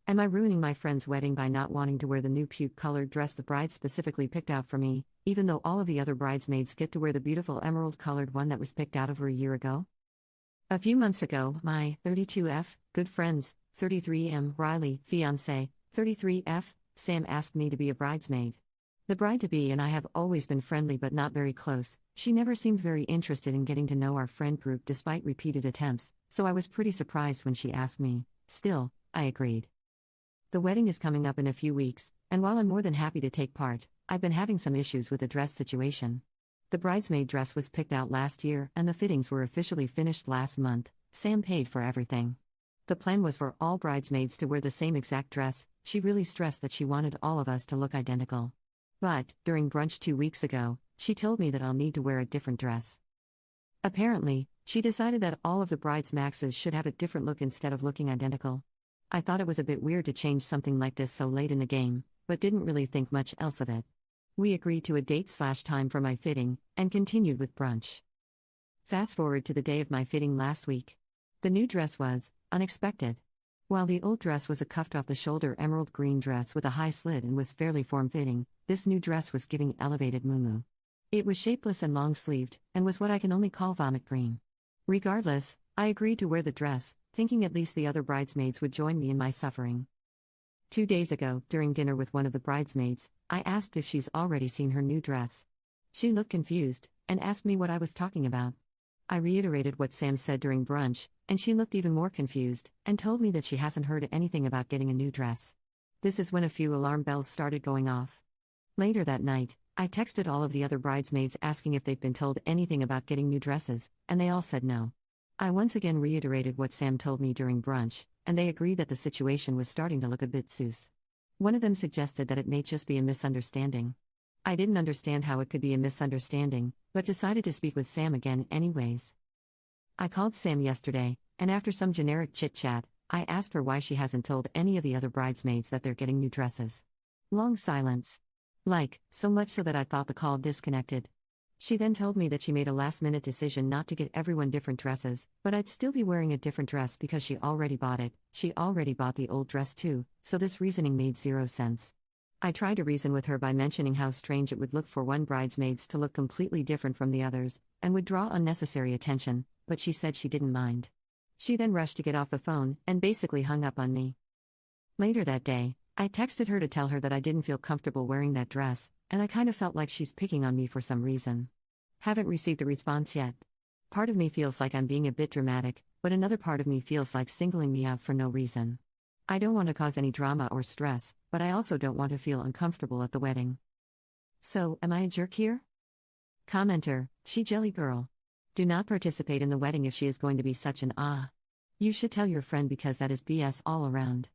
Am I ruining my friend's wedding by not wanting to wear the new puke-colored dress the bride specifically picked out for me, even though all of the other bridesmaids get to wear the beautiful emerald-colored one that was picked out over a year ago? A few months ago, my 32F, good friends, 33M, Riley, fiancé, 33F, Sam asked me to be a bridesmaid. The bride-to-be and I have always been friendly but not very close. She never seemed very interested in getting to know our friend group despite repeated attempts, so I was pretty surprised when she asked me. Still, I agreed. The wedding is coming up in a few weeks, and while I'm more than happy to take part, I've been having some issues with the dress situation. The bridesmaid dress was picked out last year and the fittings were officially finished last month. Sam paid for everything. The plan was for all bridesmaids to wear the same exact dress. She really stressed that she wanted all of us to look identical. But, during brunch 2 weeks ago, she told me that I'll need to wear a different dress. Apparently, she decided that all of the bridesmaids should have a different look instead of looking identical. I thought it was a bit weird to change something like this so late in the game, but didn't really think much else of it. We agreed to a date/time for my fitting, and continued with brunch. Fast forward to the day of my fitting last week. The new dress was unexpected. While the old dress was a cuffed-off-the-shoulder emerald green dress with a high slit and was fairly form-fitting, this new dress was giving elevated muumuu. It was shapeless and long-sleeved, and was what I can only call vomit green. Regardless, I agreed to wear the dress, thinking at least the other bridesmaids would join me in my suffering. 2 days ago, during dinner with one of the bridesmaids, I asked if she's already seen her new dress. She looked confused, and asked me what I was talking about. I reiterated what Sam said during brunch, and she looked even more confused, and told me that she hasn't heard anything about getting a new dress. This is when a few alarm bells started going off. Later that night, I texted all of the other bridesmaids asking if they'd been told anything about getting new dresses, and they all said no. I once again reiterated what Sam told me during brunch, and they agreed that the situation was starting to look a bit sus. One of them suggested that it may just be a misunderstanding. I didn't understand how it could be a misunderstanding, but decided to speak with Sam again anyways. I called Sam yesterday, and after some generic chit-chat, I asked her why she hasn't told any of the other bridesmaids that they're getting new dresses. Long silence. So much so that I thought the call disconnected. She then told me that she made a last-minute decision not to get everyone different dresses, but I'd still be wearing a different dress because she already bought it. She already bought the old dress too, so this reasoning made zero sense. I tried to reason with her by mentioning how strange it would look for one bridesmaids to look completely different from the others, and would draw unnecessary attention, but she said she didn't mind. She then rushed to get off the phone, and basically hung up on me. Later that day, I texted her to tell her that I didn't feel comfortable wearing that dress, and I kind of felt like she's picking on me for some reason. Haven't received a response yet. Part of me feels like I'm being a bit dramatic, but another part of me feels like singling me out for no reason. I don't want to cause any drama or stress, but I also don't want to feel uncomfortable at the wedding. So, am I a jerk here? Commenter, she jelly girl. Do not participate in the wedding if she is going to be such an You should tell your friend because that is BS all around.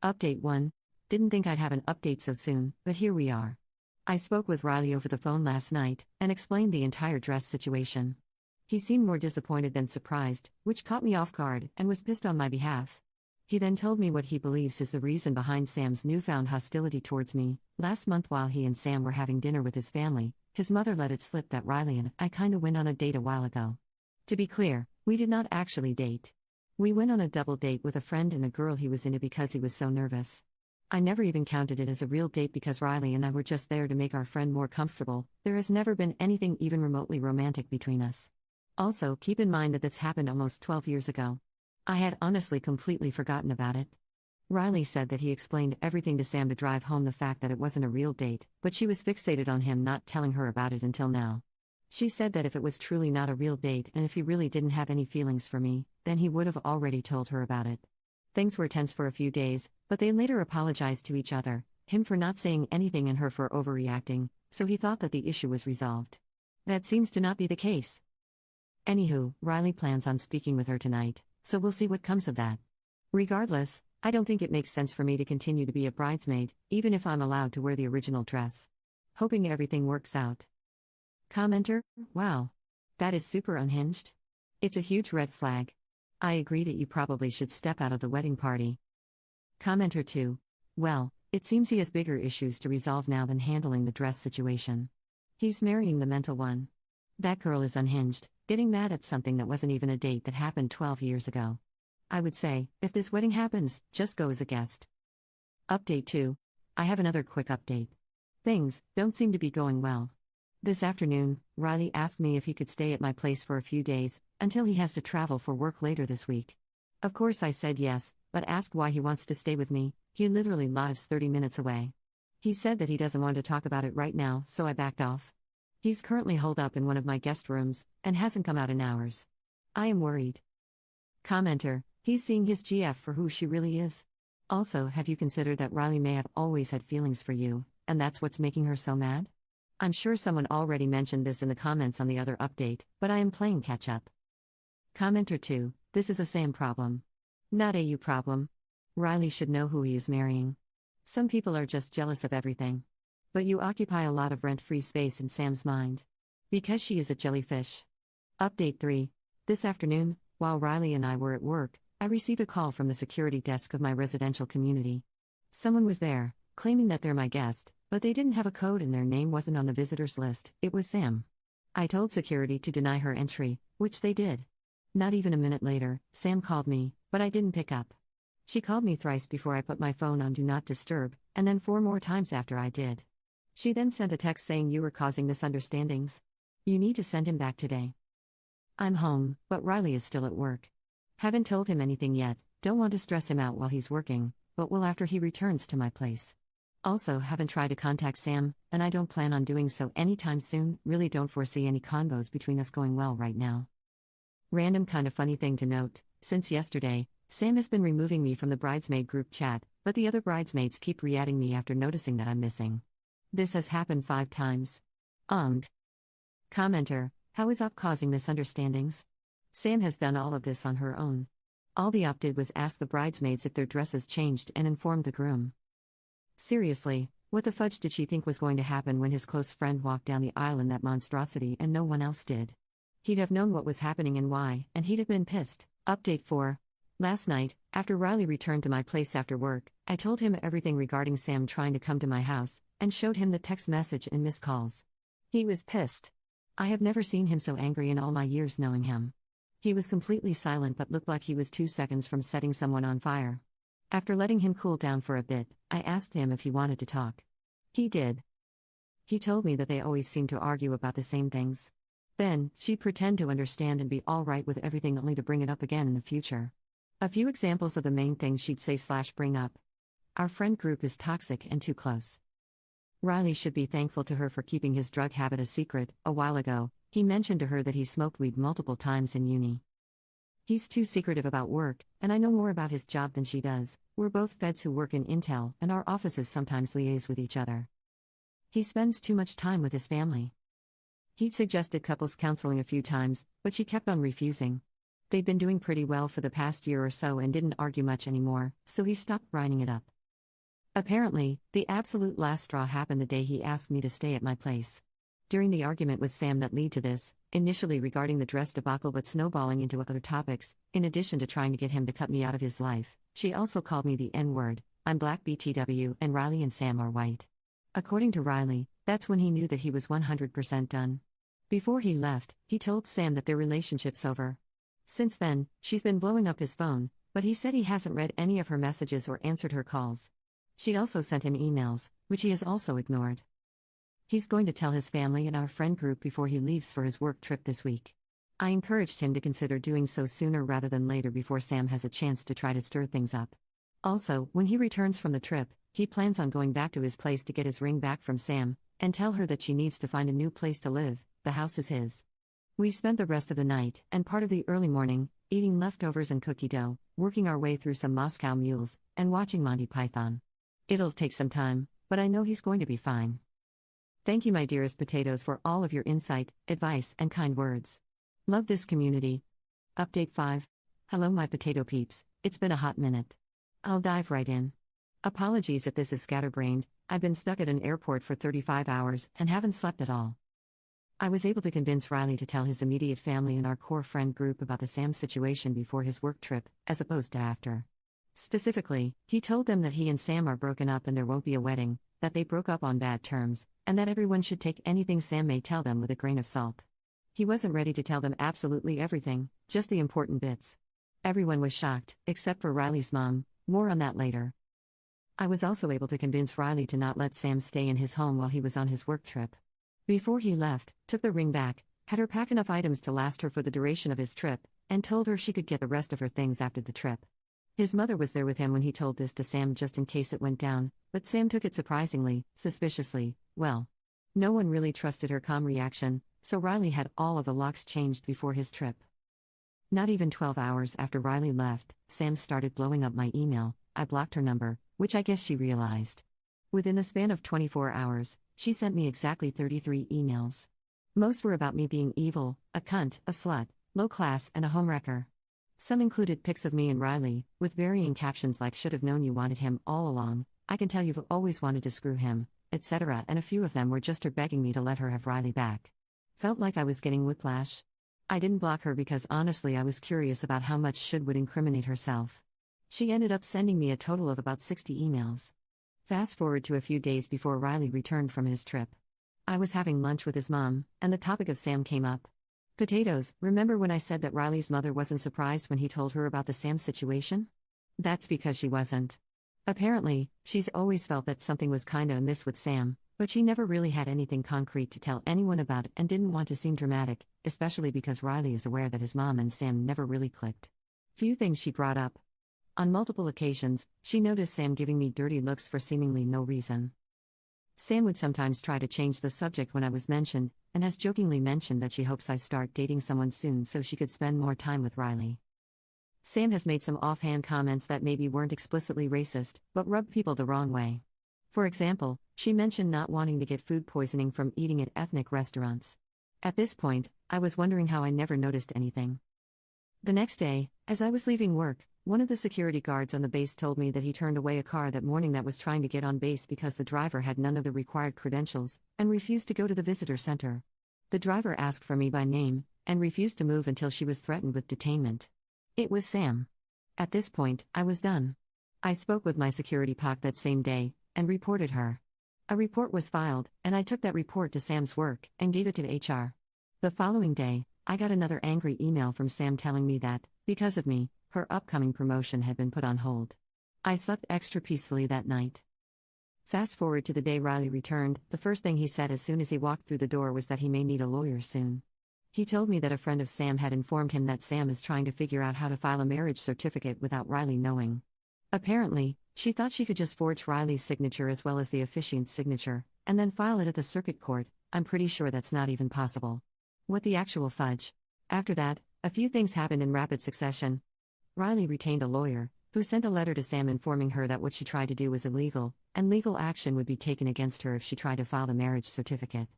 Update 1. Didn't think I'd have an update so soon, but here we are. I spoke with Riley over the phone last night, and explained the entire dress situation. He seemed more disappointed than surprised, which caught me off guard, and was pissed on my behalf. He then told me what he believes is the reason behind Sam's newfound hostility towards me. Last month while he and Sam were having dinner with his family, his mother let it slip that Riley and I kinda went on a date a while ago. To be clear, we did not actually date. We went on a double date with a friend and a girl he was into because he was so nervous. I never even counted it as a real date because Riley and I were just there to make our friend more comfortable. There has never been anything even remotely romantic between us. Also, keep in mind that this happened almost 12 years ago. I had honestly completely forgotten about it. Riley said that he explained everything to Sam to drive home the fact that it wasn't a real date, but she was fixated on him not telling her about it until now. She said that if it was truly not a real date and if he really didn't have any feelings for me, then he would have already told her about it. Things were tense for a few days, but they later apologized to each other, him for not saying anything and her for overreacting, so he thought that the issue was resolved. That seems to not be the case. Anywho, Riley plans on speaking with her tonight, so we'll see what comes of that. Regardless, I don't think it makes sense for me to continue to be a bridesmaid, even if I'm allowed to wear the original dress. Hoping everything works out. Commenter, wow. That is super unhinged. It's a huge red flag. I agree that you probably should step out of the wedding party. Commenter 2. Well, it seems he has bigger issues to resolve now than handling the dress situation. He's marrying the mental one. That girl is unhinged, getting mad at something that wasn't even a date that happened 12 years ago. I would say, if this wedding happens, just go as a guest. Update 2. I have another quick update. Things don't seem to be going well. This afternoon, Riley asked me if he could stay at my place for a few days, until he has to travel for work later this week. Of course I said yes, but asked why he wants to stay with me. He literally lives 30 minutes away. He said that he doesn't want to talk about it right now, so I backed off. He's currently holed up in one of my guest rooms, and hasn't come out in hours. I am worried. Commenter, he's seeing his GF for who she really is. Also, have you considered that Riley may have always had feelings for you, and that's what's making her so mad? I'm sure someone already mentioned this in the comments on the other update, but I am playing catch up. Commenter 2, this is a Sam problem. Not a you problem. Riley should know who he is marrying. Some people are just jealous of everything. But you occupy a lot of rent-free space in Sam's mind. Because she is a jellyfish. Update 3. This afternoon, while Riley and I were at work, I received a call from the security desk of my residential community. Someone was there, claiming that they're my guest, but they didn't have a code and their name wasn't on the visitors list. It was Sam. I told security to deny her entry, which they did. Not even a minute later, Sam called me, but I didn't pick up. She called me thrice before I put my phone on Do Not Disturb, and then 4 more times after I did. She then sent a text saying you were causing misunderstandings. You need to send him back today. I'm home, but Riley is still at work. Haven't told him anything yet, don't want to stress him out while he's working, but will after he returns to my place. Also, haven't tried to contact Sam, and I don't plan on doing so anytime soon. Really don't foresee any convos between us going well right now. Random kind of funny thing to note, since yesterday, Sam has been removing me from the bridesmaid group chat, but the other bridesmaids keep re-adding me after noticing that I'm missing. This has happened 5 times. Commenter, how is Op causing misunderstandings? Sam has done all of this on her own. All the Op did was ask the bridesmaids if their dresses changed and informed the groom. Seriously, what the fudge did she think was going to happen when his close friend walked down the aisle in that monstrosity and no one else did? He'd have known what was happening and why, and he'd have been pissed. Update 4. Last night, after Riley returned to my place after work, I told him everything regarding Sam trying to come to my house, and showed him the text message and missed calls. He was pissed. I have never seen him so angry in all my years knowing him. He was completely silent but looked like he was 2 seconds from setting someone on fire. After letting him cool down for a bit, I asked him if he wanted to talk. He did. He told me that they always seem to argue about the same things. Then, she'd pretend to understand and be all right with everything only to bring it up again in the future. A few examples of the main things she'd say/bring up. Our friend group is toxic and too close. Riley should be thankful to her for keeping his drug habit a secret. A while ago, he mentioned to her that he smoked weed multiple times in uni. He's too secretive about work, and I know more about his job than she does. We're both feds who work in Intel, and our offices sometimes liaise with each other. He spends too much time with his family. He'd suggested couples counseling a few times, but she kept on refusing. They'd been doing pretty well for the past year or so and didn't argue much anymore, so he stopped grinding it up. Apparently, the absolute last straw happened the day he asked me to stay at my place. During the argument with Sam that led to this, initially regarding the dress debacle but snowballing into other topics, in addition to trying to get him to cut me out of his life, she also called me the N-word. I'm black BTW and Riley and Sam are white. According to Riley, that's when he knew that he was 100% done. Before he left, he told Sam that their relationship's over. Since then, she's been blowing up his phone, but he said he hasn't read any of her messages or answered her calls. She also sent him emails, which he has also ignored. He's going to tell his family and our friend group before he leaves for his work trip this week. I encouraged him to consider doing so sooner rather than later before Sam has a chance to try to stir things up. Also, when he returns from the trip, he plans on going back to his place to get his ring back from Sam, and tell her that she needs to find a new place to live. The house is his. We spent the rest of the night, and part of the early morning, eating leftovers and cookie dough, working our way through some Moscow mules, and watching Monty Python. It'll take some time, but I know he's going to be fine. Thank you, my dearest potatoes, for all of your insight, advice, and kind words. Love this community. Update 5. Hello, my potato peeps, it's been a hot minute. I'll dive right in. Apologies if this is scatterbrained. I've been stuck at an airport for 35 hours and haven't slept at all. I was able to convince Riley to tell his immediate family and our core friend group about the Sam situation before his work trip, as opposed to after. Specifically, he told them that he and Sam are broken up and there won't be a wedding, that they broke up on bad terms, and that everyone should take anything Sam may tell them with a grain of salt. He wasn't ready to tell them absolutely everything, just the important bits. Everyone was shocked, except for Riley's mom. More on that later. I was also able to convince Riley to not let Sam stay in his home while he was on his work trip. Before he left, took the ring back, had her pack enough items to last her for the duration of his trip, and told her she could get the rest of her things after the trip. His mother was there with him when he told this to Sam just in case it went down, but Sam took it surprisingly, suspiciously, well. No one really trusted her calm reaction, so Riley had all of the locks changed before his trip. Not even 12 hours after Riley left, Sam started blowing up my email. I blocked her number, which I guess she realized. Within the span of 24 hours, she sent me exactly 33 emails. Most were about me being evil, a cunt, a slut, low class, and a homewrecker. Some included pics of me and Riley, with varying captions like "should have known you wanted him all along," "I can tell you've always wanted to screw him," etc., and a few of them were just her begging me to let her have Riley back. Felt like I was getting whiplash. I didn't block her because honestly I was curious about how much Should would incriminate herself. She ended up sending me a total of about 60 emails. Fast forward to a few days before Riley returned from his trip. I was having lunch with his mom, and the topic of Sam came up. Potatoes, remember when I said that Riley's mother wasn't surprised when he told her about the Sam situation? That's because she wasn't. Apparently, she's always felt that something was kinda amiss with Sam, but she never really had anything concrete to tell anyone about and didn't want to seem dramatic, especially because Riley is aware that his mom and Sam never really clicked. Few things she brought up. On multiple occasions, she noticed Sam giving me dirty looks for seemingly no reason. Sam would sometimes try to change the subject when I was mentioned, and has jokingly mentioned that she hopes I start dating someone soon so she could spend more time with Riley. Sam has made some offhand comments that maybe weren't explicitly racist, but rubbed people the wrong way. For example, she mentioned not wanting to get food poisoning from eating at ethnic restaurants. At this point, I was wondering how I never noticed anything. The next day, as I was leaving work, one of the security guards on the base told me that he turned away a car that morning that was trying to get on base because the driver had none of the required credentials, and refused to go to the visitor center. The driver asked for me by name, and refused to move until she was threatened with detainment. It was Sam. At this point, I was done. I spoke with my security POC that same day, and reported her. A report was filed, and I took that report to Sam's work, and gave it to HR. The following day, I got another angry email from Sam telling me that, because of me, her upcoming promotion had been put on hold. I slept extra peacefully that night. Fast forward to the day Riley returned, the first thing he said as soon as he walked through the door was that he may need a lawyer soon. He told me that a friend of Sam had informed him that Sam is trying to figure out how to file a marriage certificate without Riley knowing. Apparently, she thought she could just forge Riley's signature as well as the officiant's signature, and then file it at the circuit court. I'm pretty sure that's not even possible. What the actual fudge? After that, a few things happened in rapid succession. Riley retained a lawyer, who sent a letter to Sam informing her that what she tried to do was illegal, and legal action would be taken against her if she tried to file the marriage certificate.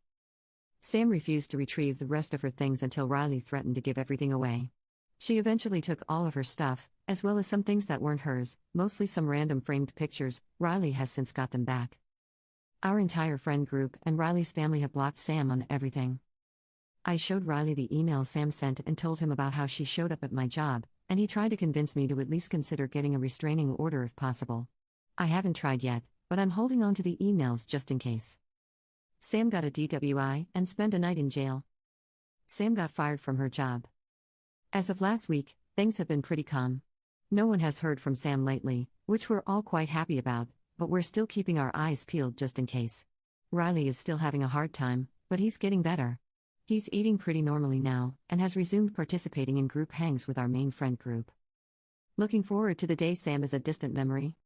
Sam refused to retrieve the rest of her things until Riley threatened to give everything away. She eventually took all of her stuff, as well as some things that weren't hers, mostly some random framed pictures. Riley has since got them back. Our entire friend group and Riley's family have blocked Sam on everything. I showed Riley the email Sam sent and told him about how she showed up at my job, and he tried to convince me to at least consider getting a restraining order if possible. I haven't tried yet, but I'm holding on to the emails just in case. Sam got a DWI and spent a night in jail. Sam got fired from her job. As of last week, things have been pretty calm. No one has heard from Sam lately, which we're all quite happy about, but we're still keeping our eyes peeled just in case. Riley is still having a hard time, but he's getting better. He's eating pretty normally now, and has resumed participating in group hangs with our main friend group. Looking forward to the day Sam is a distant memory.